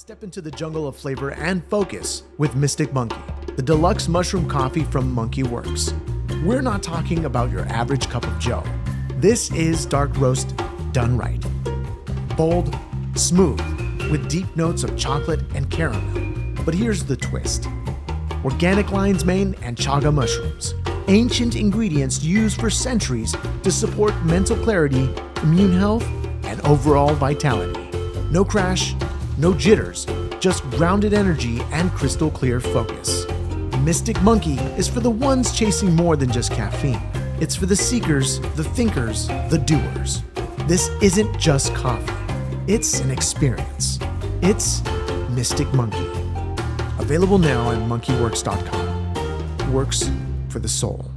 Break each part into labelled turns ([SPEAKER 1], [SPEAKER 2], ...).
[SPEAKER 1] Step into the jungle of flavor and focus with Mystic Monkey, the deluxe mushroom coffee from Monkey Werx. We're not talking about your average cup of joe. This is dark roast done right. Bold, smooth, with deep notes of chocolate and caramel. But here's the twist. Organic lion's mane and chaga mushrooms. Ancient ingredients used for centuries to support mental clarity, immune health, and overall vitality. No crash, no jitters, just grounded energy and crystal clear focus. Mystic Monkey is for the ones chasing more than just caffeine. It's for the seekers, the thinkers, the doers. This isn't just coffee. It's an experience. It's Mystic Monkey. Available now at monkeywerx.com. Works for the soul.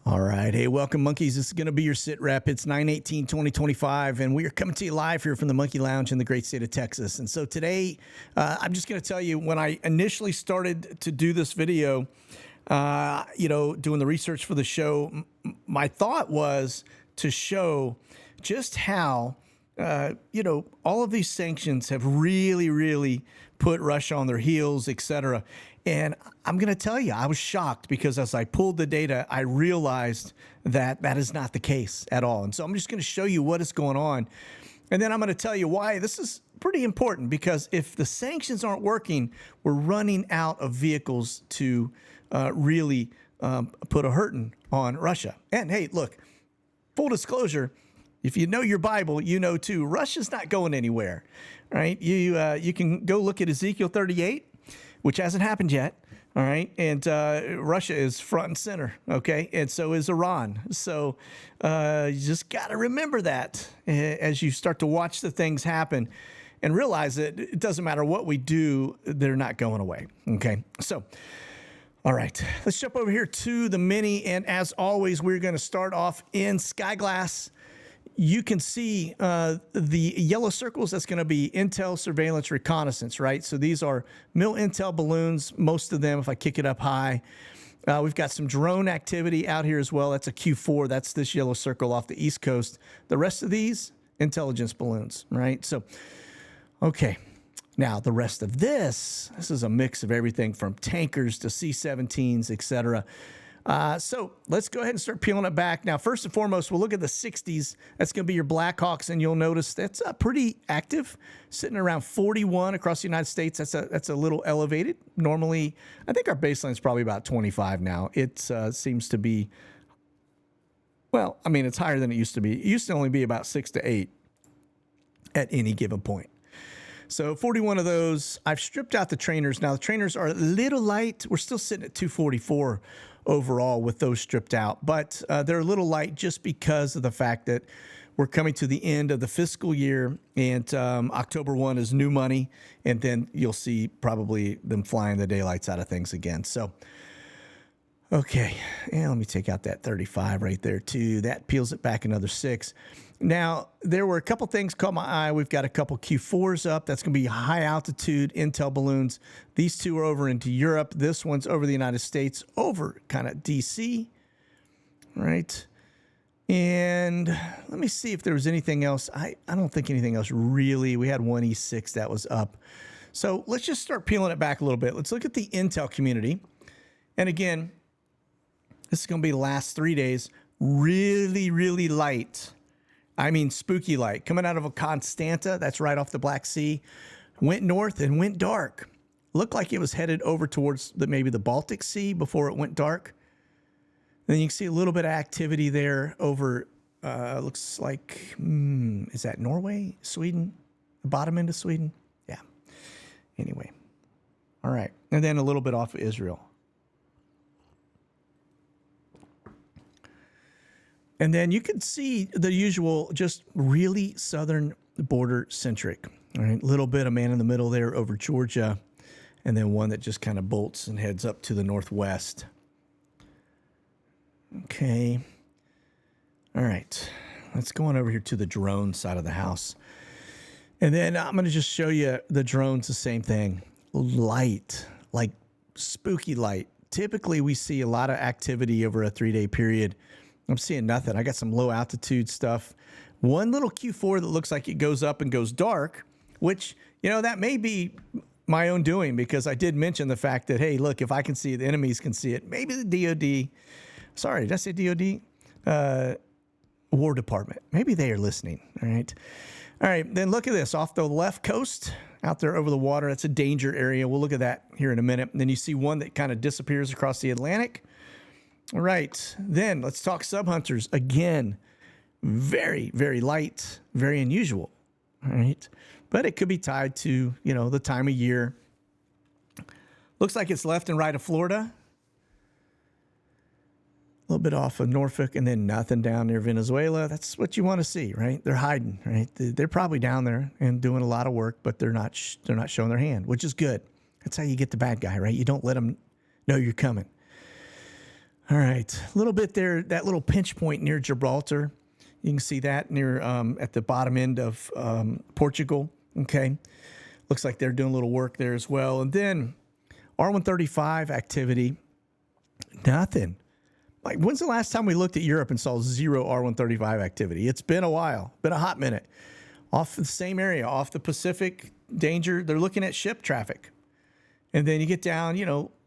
[SPEAKER 2] All right. Hey, welcome, monkeys. This is going to be your sit rep. It's 9/18/2025, and we are coming to you live here from the Monkey Lounge in the great state of Texas. And so today, I'm just going to tell you, when I initially started to do this video, doing the research for the show, my thought was to show just how, all of these sanctions have really put Russia on their heels, etc. And I'm going to tell you, I was shocked because as I pulled the data, I realized that that is not the case at all. And so I'm just going to show you what is going on. And then I'm going to tell you why this is pretty important, because if the sanctions aren't working, we're running out of vehicles to really put a hurting on Russia. And hey, look, full disclosure, if you know your Bible, you know too, Russia's not going anywhere, right? You can go look at Ezekiel 38, which hasn't happened yet, all right? And Russia is front and center, okay? And so is Iran. So you just got to remember that as you start to watch the things happen and realize that it doesn't matter what we do, they're not going away, okay? So, all right, let's jump over here to the Mini. And as always, we're going to start off in Sky Glass. You can see the yellow circles. That's going to be intel, surveillance, reconnaissance, right? So these are mil intel balloons, most of them, if I kick it up high. We've got some drone activity out here as well. That's a Q4. That's this yellow circle off the East Coast. The rest of these, intelligence balloons, right? So, okay. Now, the rest of this is a mix of everything from tankers to C-17s, et cetera. So let's go ahead and start peeling it back. Now, first and foremost, we'll look at the 60s. That's going to be your Blackhawks, and you'll notice that's pretty active, sitting around 41 across the United States. That's a little elevated. Normally, I think our baseline is probably about 25 now. It seems to be, well, I mean, it's higher than it used to be. It used to only be about 6 to 8 at any given point. So 41 of those. I've stripped out the trainers. Now, the trainers are a little light. We're still sitting at 244 overall with those stripped out, but they're a little light just because of the fact that we're coming to the end of the fiscal year, and October 1 is new money, and then you'll see probably them flying the daylights out of things again. So, okay, and let me take out that 35 right there too. That peels it back another 6. Now, there were a couple things caught my eye. We've got a couple Q4s up. That's going to be high altitude intel balloons. These two are over into Europe. This one's over the United States, over kind of DC, right? And let me see if there was anything else. I don't think anything else really. We had one E6 that was up. So let's just start peeling it back a little bit. Let's look at the intel community. And again, this is going to be the last 3 days. Really light. I mean, spooky light coming out of a Constanta. That's right off the Black Sea. Went north and went dark. Looked like it was headed over towards maybe the Baltic Sea before it went dark. Then you can see a little bit of activity there over, looks like, is that Norway, Sweden, the bottom end of Sweden? Yeah. Anyway. All right. And then a little bit off of Israel. And then you can see the usual, just really southern border centric. All right, little bit of man in the middle there over Georgia, and then one that just kind of bolts and heads up to the northwest. Okay. All right. Let's go on over here to the drone side of the house. And then I'm going to just show you the drones, the same thing. Light, like spooky light. Typically, we see a lot of activity over a 3-day period. I'm seeing nothing. I got some low altitude stuff One little Q4 that looks like it goes up and goes dark, which, that may be my own doing, because I did mention the fact that, hey, look, if I can see it, the enemies can see it. Maybe the DOD, sorry, did I say DOD? War Department. Maybe they are listening. All right. All right. Then look at this off the left coast out there over the water. That's a danger area. We'll look at that here in a minute. And then you see one that kind of disappears across the Atlantic. All right. Then let's talk sub hunters again. Very, very light, very unusual. All right. But it could be tied to, the time of year. Looks like it's left and right of Florida. A little bit off of Norfolk, and then nothing down near Venezuela. That's what you want to see, right? They're hiding, right? They're probably down there and doing a lot of work, but they're not showing their hand, which is good. That's how you get the bad guy, right? You don't let them know you're coming. All right, a little bit there, that little pinch point near Gibraltar. You can see that near at the bottom end of Portugal. Okay, looks like they're doing a little work there as well. And then R135 activity, nothing. Like, when's the last time we looked at Europe and saw zero R135 activity? It's been a while, been a hot minute. Off the same area, off the Pacific danger, they're looking at ship traffic. And then you get down,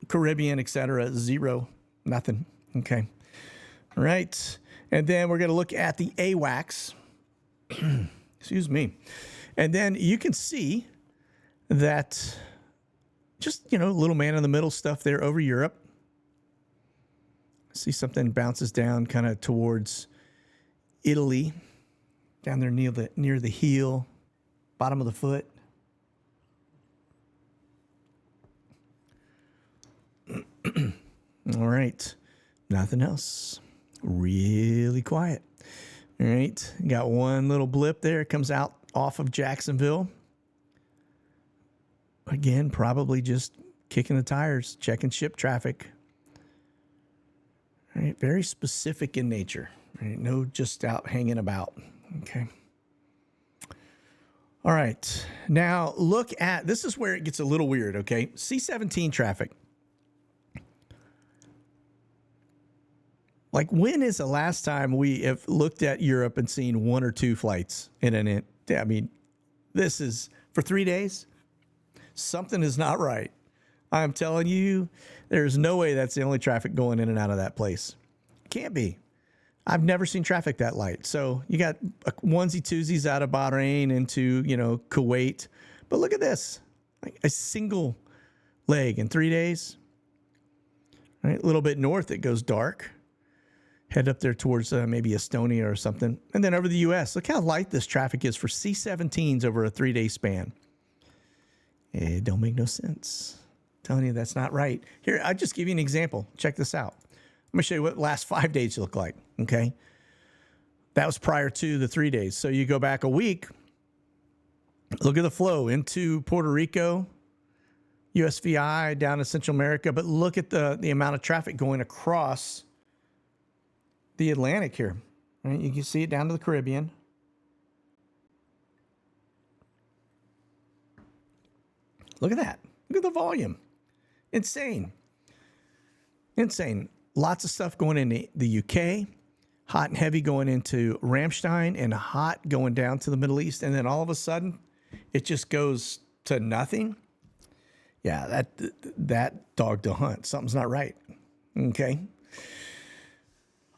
[SPEAKER 2] Caribbean, et cetera, zero, nothing. Okay. All right. And then we're going to look at the AWACS. Excuse me. And then you can see that just, little man in the middle stuff there over Europe. See something bounces down kind of towards Italy, down there near the heel, bottom of the foot. All right, nothing else. Really quiet. All right, got one little blip there. It comes out off of Jacksonville. Again, probably just kicking the tires, checking ship traffic. All right, very specific in nature. Right? No just out hanging about. Okay. All right. Now look at, this is where it gets a little weird, okay? C-17 traffic. Like, when is the last time we have looked at Europe and seen one or two flights in an, I mean, this is for 3 days? Something is not right. I'm telling you, there's no way that's the only traffic going in and out of that place. Can't be. I've never seen traffic that light. So you got onesie twosies out of Bahrain into, Kuwait. But look at this, like a single leg in 3 days. All right, a little bit north, it goes dark. Head up there towards maybe Estonia or something. And then over the U.S., look how light this traffic is for C-17s over a 3 day span. It don't make no sense. Telling you that's not right. Here, I'll just give you an example. Check this out. I'm going to show you what the last 5 days look like, okay? That was prior to the 3 days. So you go back a week, look at the flow into Puerto Rico, USVI, down to Central America, but look at the amount of traffic going across the Atlantic here. Right? You can see it down to the Caribbean. Look at that. Look at the volume. Insane. Insane. Lots of stuff going into the UK, hot and heavy going into Ramstein, and hot going down to the Middle East. And then all of a sudden, it just goes to nothing. Yeah, that dog to hunt. Something's not right. Okay.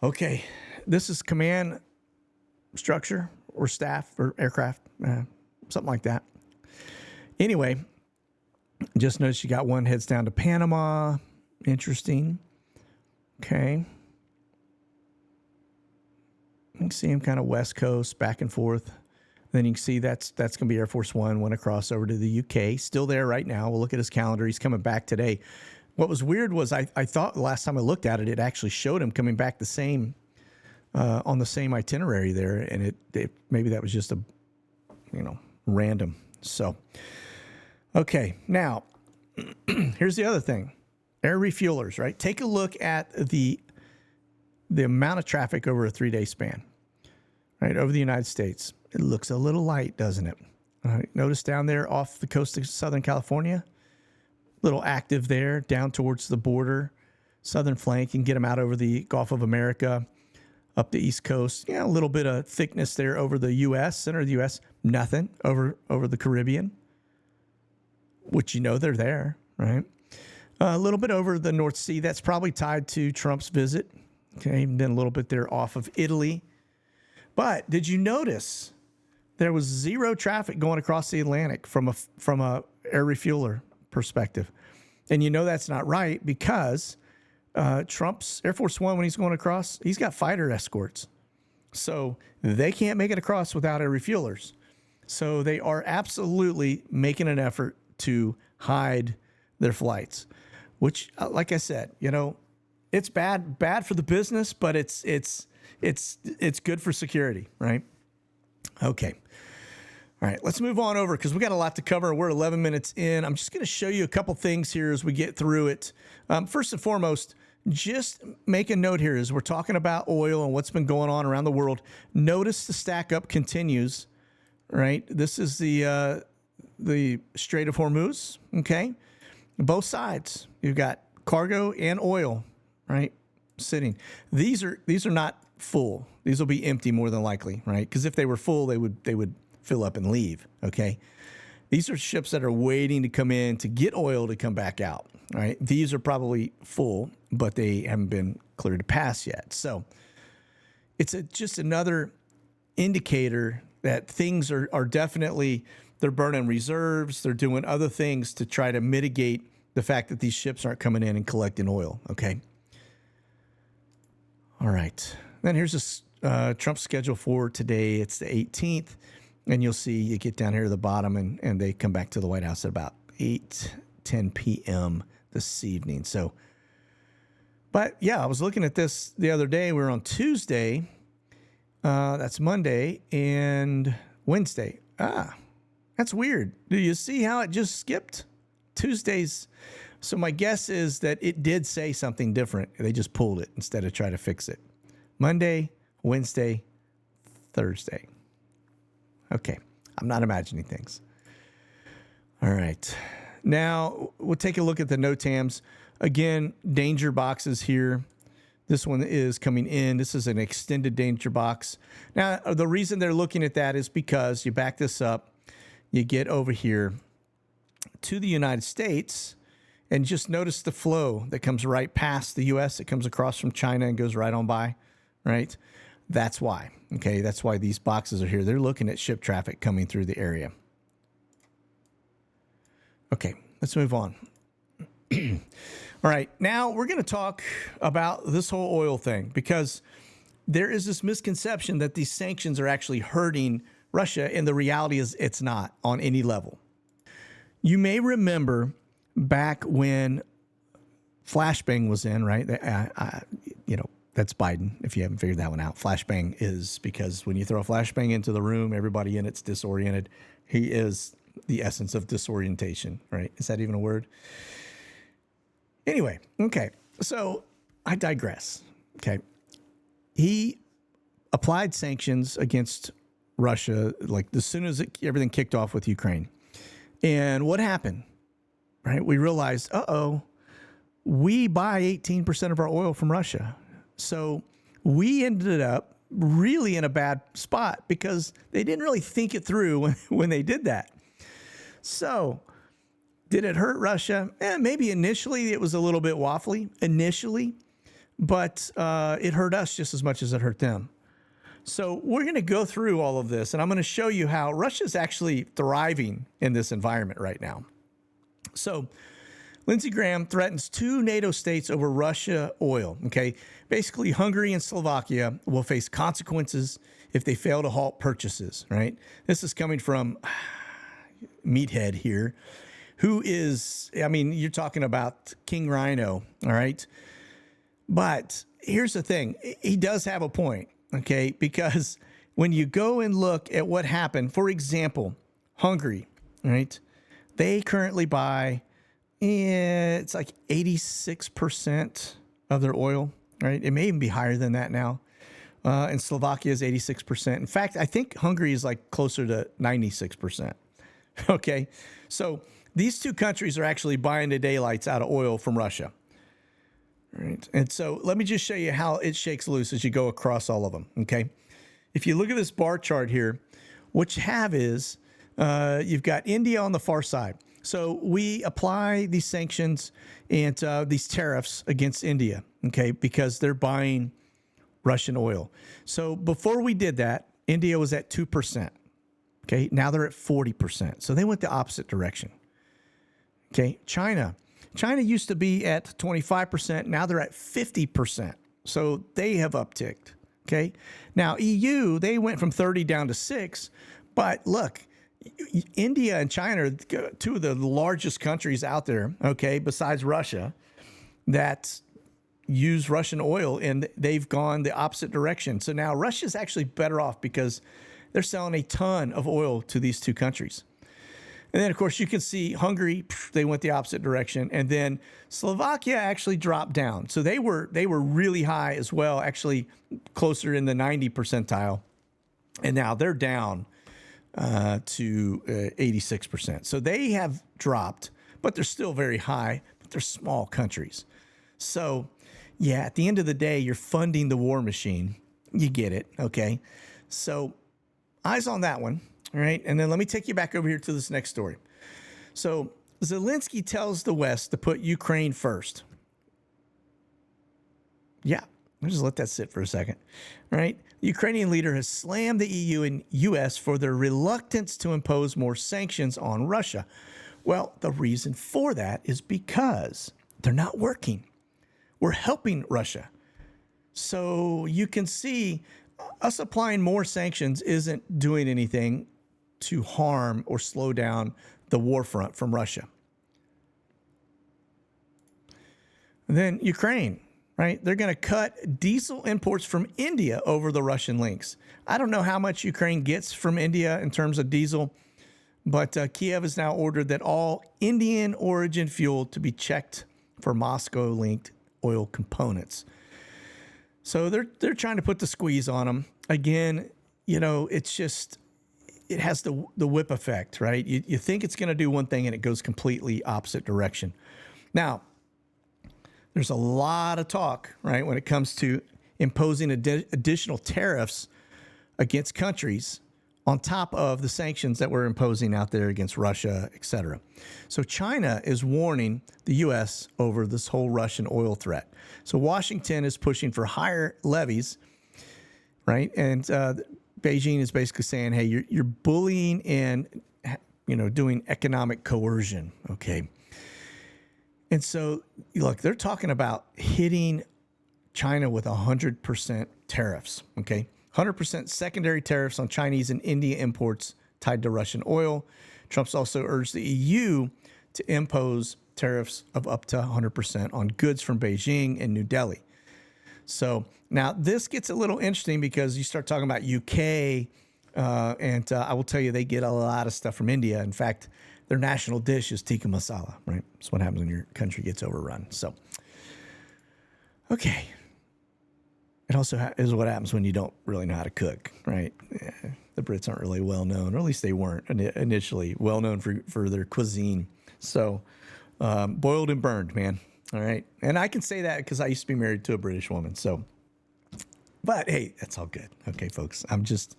[SPEAKER 2] Okay. This is command structure or staff or aircraft, something like that. Anyway, just notice you got one heads down to Panama. Interesting. Okay. You can see him kind of west coast, back and forth. Then you can see that's going to be Air Force One, went across over to the UK. Still there right now. We'll look at his calendar. He's coming back today. What was weird was I thought the last time I looked at it, it actually showed him coming back the same on the same itinerary there, and it maybe that was just a random. So okay, now here's the other thing. Air refuelers, right? Take a look at the amount of traffic over a 3 day span, right? Over the United States. It looks a little light, doesn't it? All right. Notice down there off the coast of Southern California, little active there, down towards the border, southern flank. You can get them out over the Gulf of America. up the East Coast. Yeah, a little bit of thickness there over the U.S., center of the U.S. Nothing over the Caribbean, which they're there, right? A little bit over the North Sea. That's probably tied to Trump's visit. Okay, and then a little bit there off of Italy. But did you notice there was zero traffic going across the Atlantic from a air refueler perspective? And that's not right because Trump's Air Force One, when he's going across, he's got fighter escorts. So they can't make it across without air refuelers. So they are absolutely making an effort to hide their flights, which, like I said, it's bad for the business, but it's good for security, right? Okay. All right, let's move on over because we got a lot to cover. We're 11 minutes in. I'm just going to show you a couple things here as we get through it. First and foremost, just make a note here as we're talking about oil and what's been going on around the world. Notice the stack up continues, right? This is the Strait of Hormuz, okay? Both sides. You've got cargo and oil, right? Sitting. These are not full. These will be empty more than likely, right? Because if they were full, they would fill up and leave, okay? These are ships that are waiting to come in to get oil to come back out, right? These are probably full, but they haven't been cleared to pass yet. So it's just another indicator that things are definitely, they're burning reserves. They're doing other things to try to mitigate the fact that these ships aren't coming in and collecting oil, okay? All right. Then here's Trump's schedule for today. It's the 18th. And you'll see you get down here to the bottom and they come back to the White House at about 8:10 p.m. this evening. So, but yeah, I was looking at this the other day. We were on Tuesday. That's Monday and Wednesday. That's weird. Do you see how it just skipped Tuesdays? So my guess is that it did say something different. They just pulled it instead of trying to fix it. Monday, Wednesday, Thursday. Okay, I'm not imagining things. All right. Now, we'll take a look at the NOTAMs. Again, danger boxes here. This one is coming in. This is an extended danger box. Now, the reason they're looking at that is because you back this up, you get over here to the United States, and just notice the flow that comes right past the U.S. It comes across from China and goes right on by, right? That's why. Okay, that's why these boxes are here. They're looking at ship traffic coming through the area. Okay, let's move on. All right, now we're going to talk about this whole oil thing because there is this misconception that these sanctions are actually hurting Russia, and the reality is it's not on any level. You may remember back when flashbang was in, right? That's Biden, if you haven't figured that one out. Flashbang is because when you throw a flashbang into the room, everybody in it's disoriented. He is the essence of disorientation, right? Is that even a word? Anyway, okay. So I digress, okay? He applied sanctions against Russia, like as soon as everything kicked off with Ukraine. And what happened, right? We realized, we buy 18% of our oil from Russia. So we ended up really in a bad spot because they didn't really think it through when they did that. So did it hurt Russia? Maybe initially it was a little bit waffly initially, but it hurt us just as much as it hurt them. So we're going to go through all of this, and I'm going to show you how Russia's actually thriving in this environment right now. So Lindsey Graham threatens 2 NATO states over Russia oil, okay? Basically, Hungary and Slovakia will face consequences if they fail to halt purchases, right? This is coming from Meathead here, who is, you're talking about King Rhino, all right? But here's the thing. He does have a point, okay? Because when you go and look at what happened, for example, Hungary, right? They currently buy, it's like 86% of their oil, right? It may even be higher than that now. And Slovakia is 86%. In fact, I think Hungary is like closer to 96%. Okay. So these two countries are actually buying the daylights out of oil from Russia, All right. And so let me just show you how it shakes loose as you go across all of them. Okay. If you look at this bar chart here, what you have is you've got India on the far side. So we apply these sanctions and these tariffs against India, okay, because they're buying Russian oil. So before we did that, India was at 2%. Okay. Now they're at 40%. So they went the opposite direction. Okay. China used to be at 25%. Now they're at 50%. So they have upticked. Okay. Now EU, they went from 30 down to 6. But look, India and China are two of the largest countries out there, okay, besides Russia, that use Russian oil, and they've gone the opposite direction. So now Russia's actually better off because they're selling a ton of oil to these two countries. And then, of course, you can see Hungary, they went the opposite direction. And then Slovakia actually dropped down. So they were really high as well, actually closer in the 90 percentile. And now they're down to 86%. So they have dropped, but they're still very high, but they're small countries. So, yeah, at the end of the day, you're funding the war machine. You get it, okay? So eyes on that one. All right. And then let me take you back over here to this next story. So Zelensky tells the West to put Ukraine first. Yeah. I'll just let that sit for a second. All right. The Ukrainian leader has slammed the EU and US for their reluctance to impose more sanctions on Russia. Well, the reason for that is because they're not working. We're helping Russia. So you can see us applying more sanctions isn't doing anything to harm or slow down the war front from Russia. And then Ukraine, right? They're going to cut diesel imports from India over the Russian links. I don't know how much Ukraine gets from India in terms of diesel, but Kiev has now ordered that all Indian origin fuel to be checked for Moscow-linked oil components. So they're trying to put the squeeze on them. Again, you know, it's just, it has the whip effect, right? You think it's going to do one thing and it goes completely opposite direction. Now, there's a lot of talk, right, when it comes to imposing additional tariffs against countries on top of the sanctions that we're imposing out there against Russia, et cetera. So China is warning the U.S. over this whole Russian oil threat. So Washington is pushing for higher levies, right? And Beijing is basically saying, hey, you're bullying and, you know, doing economic coercion, okay? And so, look, they're talking about hitting China with 100% tariffs, okay? 100% secondary tariffs on Chinese and Indian imports tied to Russian oil. Trump's also urged the EU to impose tariffs of up to 100% on goods from Beijing and New Delhi. So now this gets a little interesting because you start talking about UK, and I will tell you they get a lot of stuff from India. In fact, their national dish is tikka masala, right? That's what happens when your country gets overrun. So, okay. It also is what happens when you don't really know how to cook, right? Yeah, the Brits aren't really well known, or at least they weren't initially well known for their cuisine. So, boiled and burned, man. All right. And I can say that because I used to be married to a British woman. So, but hey, that's all good. Okay, folks. I'm just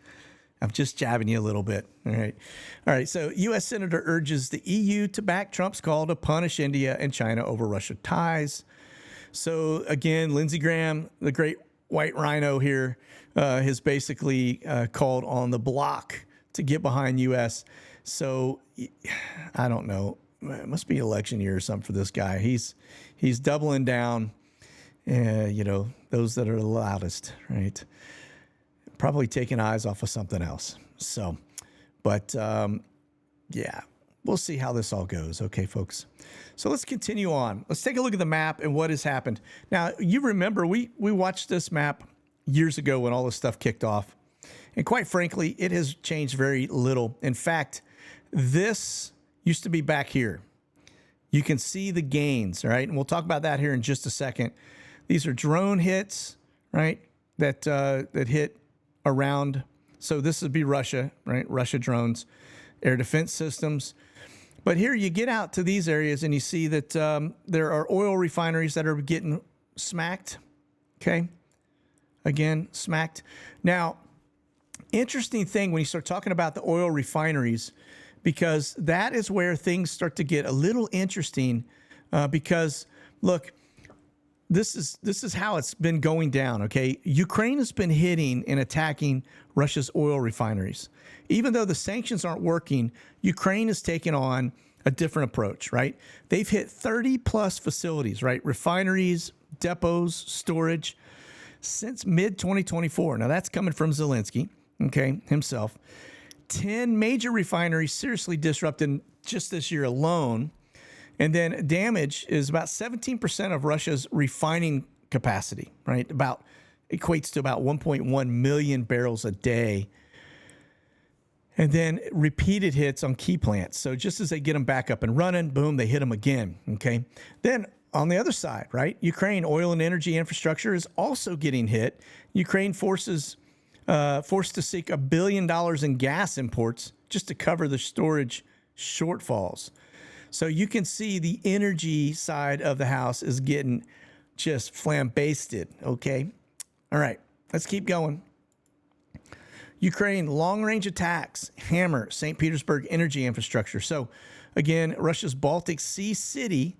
[SPEAKER 2] jabbing you a little bit. All right. All right. So U.S. Senator urges the EU to back Trump's call to punish India and China over Russia ties. So again, Lindsey Graham, the great white rhino here, has basically called on the bloc to get behind U.S. So I don't know. It must be election year or something for this guy. He's doubling down, you know, those that are the loudest, right? Probably taking eyes off of something else. So, but yeah, we'll see how this all goes. Okay, folks. So let's continue on. Let's take a look at the map and what has happened. Now, you remember we watched this map years ago when all this stuff kicked off. And quite frankly, it has changed very little. In fact, this used to be back here. You can see the gains, right? And we'll talk about that here in just a second. These are drone hits, right? That hit around. So this would be Russia, right? Russia drones, air defense systems. But here you get out to these areas and you see that there are oil refineries that are getting smacked. Okay. Again, smacked. Now, interesting thing when you start talking about the oil refineries, because that is where things start to get a little interesting. Because look, this is how it's been going down. Okay, Ukraine has been hitting and attacking Russia's oil refineries. Even though the sanctions aren't working, Ukraine has taken on a different approach. Right? They've hit 30 plus facilities. Right? Refineries, depots, storage since mid 2024. Now that's coming from Zelensky. Okay, himself. 10 major refineries seriously disrupted just this year alone. And then damage is about 17% of Russia's refining capacity, right? Equates to about 1.1 million barrels a day. And then repeated hits on key plants. So just as they get them back up and running, boom, they hit them again, okay? Then on the other side, right? Ukraine oil and energy infrastructure is also getting hit. Ukraine forced to seek $1 billion in gas imports just to cover the storage shortfalls. So you can see the energy side of the house is getting just flambasted, okay? All right, let's keep going. Ukraine long-range attacks hammer St. Petersburg energy infrastructure. So again, Russia's Baltic Sea city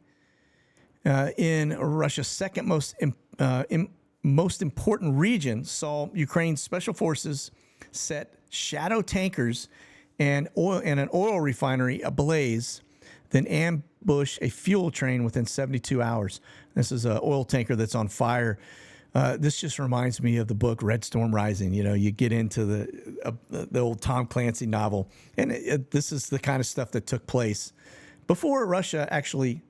[SPEAKER 2] in Russia's second most important region saw Ukraine's special forces set shadow tankers and an oil refinery ablaze, then ambush a fuel train within 72 hours. This is an oil tanker that's on fire. This just reminds me of the book Red Storm Rising. You know, you get into the old Tom Clancy novel, and this is the kind of stuff that took place before Russia actually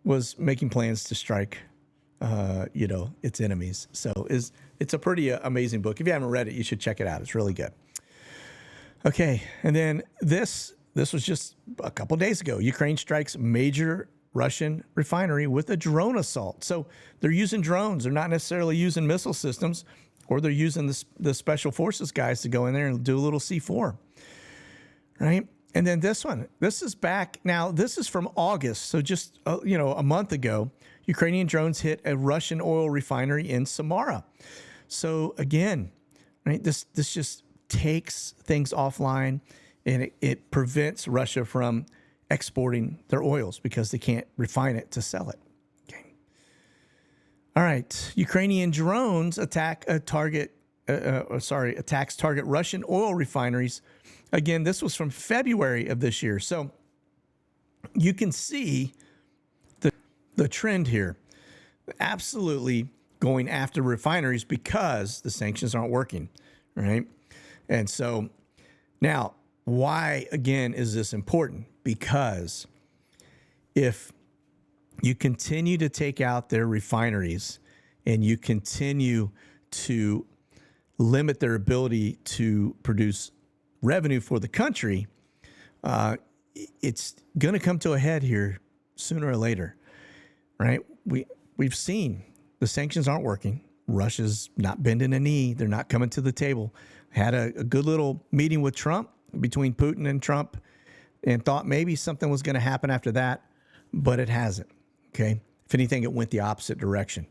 [SPEAKER 2] was making plans to strike its enemies. So it's a pretty amazing book. If you haven't read it, you should check it out. It's really good. Okay, and then this was just a couple days ago. Ukraine strikes major Russian refinery with a drone assault. So they're using drones. They're not necessarily using missile systems, or they're using the special forces guys to go in there and do a little C4, right? And then this is back. Now, this is from August. So just, a month ago, Ukrainian drones hit a Russian oil refinery in Samara. So again, right, this just takes things offline, and it prevents Russia from exporting their oils because they can't refine it to sell it. Okay. All right. Ukrainian drones attacks target Russian oil refineries. Again, this was from February of this year. So you can see the trend here. Absolutely going after refineries because the sanctions aren't working, right? And so now, why, again, is this important? Because if you continue to take out their refineries and you continue to limit their ability to produce revenue for the country, it's going to come to a head here sooner or later, right? We've seen the sanctions aren't working. Russia's not bending a knee. They're not coming to the table. Had a good little meeting with Trump, between Putin and Trump, and thought maybe something was going to happen after that, but it hasn't, okay? If anything, it went the opposite direction.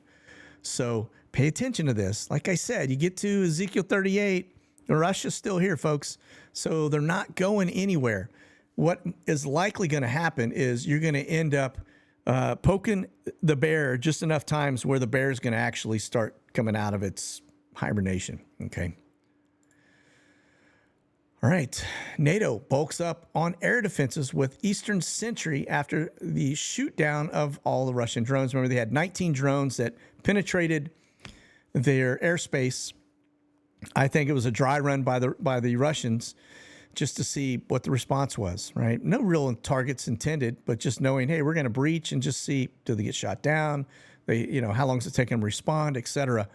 [SPEAKER 2] So pay attention to this. Like I said, you get to Ezekiel 38, Russia's still here, folks. So they're not going anywhere. What is likely going to happen is you're going to end up poking the bear just enough times where the bear is going to actually start coming out of its hibernation, okay? All right, NATO bulks up on air defenses with Eastern Sentry after the shoot down of all the Russian drones. Remember, they had 19 drones that penetrated their airspace. I think it was a dry run by the Russians just to see what the response was, right? No real targets intended, but just knowing, hey, we're going to breach and just see, do they get shot down? How long does it take them to respond, et cetera.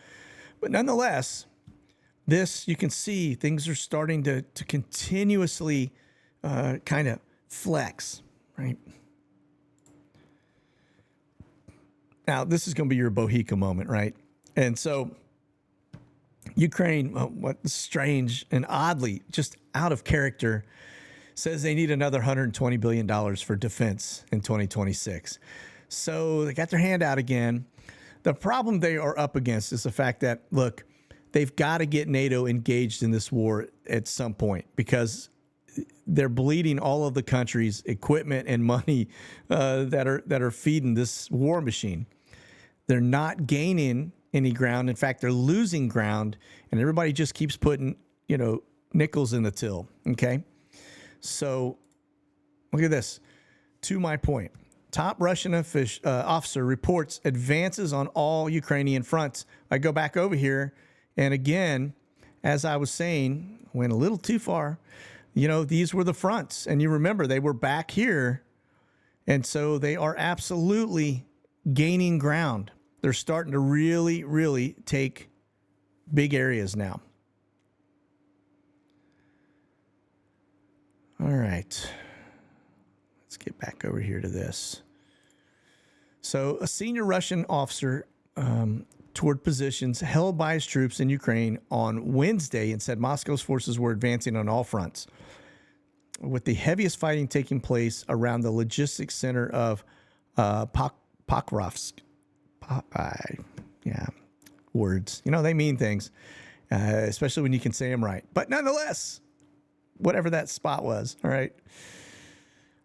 [SPEAKER 2] But nonetheless, this, you can see things are starting to continuously kind of flex, right? Now, this is going to be your Bohica moment, right? And so Ukraine, what strange and oddly just out of character, says they need another $120 billion for defense in 2026. So they got their hand out again. The problem they are up against is the fact that, look, they've got to get NATO engaged in this war at some point because they're bleeding all of the countries' equipment and money that are feeding this war machine. They're not gaining any ground. In fact, they're losing ground, and everybody just keeps putting, nickels in the till. Okay, so look at this. To my point, top Russian officer reports advances on all Ukrainian fronts. I go back over here, and again, as I was saying, went a little too far. These were the fronts, and you remember they were back here, and so they are absolutely gaining ground. They're starting to really, really take big areas now. All right. Let's get back over here to this. So a senior Russian officer toured positions held by his troops in Ukraine on Wednesday and said Moscow's forces were advancing on all fronts, with the heaviest fighting taking place around the logistics center of Pokrovsk. Words. They mean things, especially when you can say them right. But nonetheless, whatever that spot was, all right?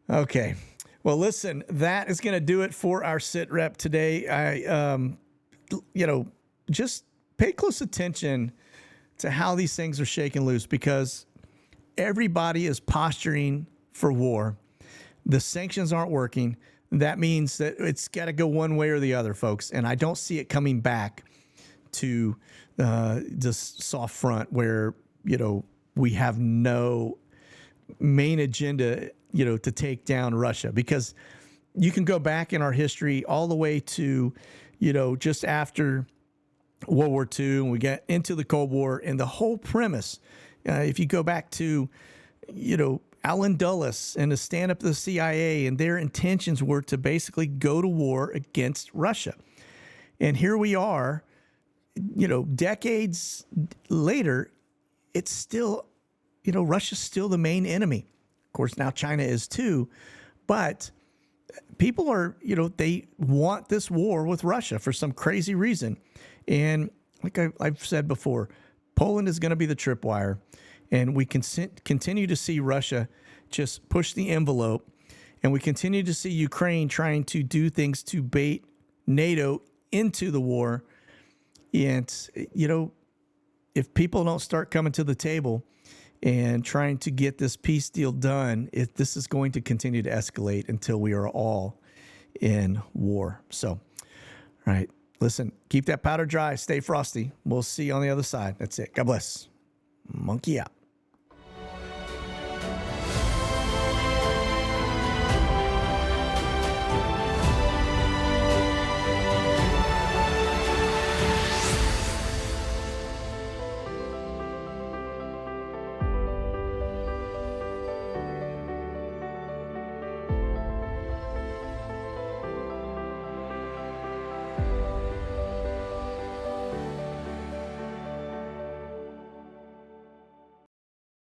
[SPEAKER 2] Okay. Well, listen, that is going to do it for our sit rep today. I, just pay close attention to how these things are shaking loose because everybody is posturing for war. The sanctions aren't working. That means that it's got to go one way or the other, folks. And I don't see it coming back to this soft front where, we have no main agenda, to take down Russia. Because you can go back in our history all the way to, just after World War II, and we get into the Cold War, and the whole premise, if you go back to, Allen Dulles and the stand-up of the CIA, and their intentions were to basically go to war against Russia. And here we are, decades later, it's still, Russia's still the main enemy. Of course, now China is too, but people are, they want this war with Russia for some crazy reason. And like I've said before, Poland is going to be the tripwire. And we can continue to see Russia just push the envelope. And we continue to see Ukraine trying to do things to bait NATO into the war. And, if people don't start coming to the table and trying to get this peace deal done, this is going to continue to escalate until we are all in war. So, all right, listen, keep that powder dry, stay frosty. We'll see you on the other side. That's it. God bless. Monkey out.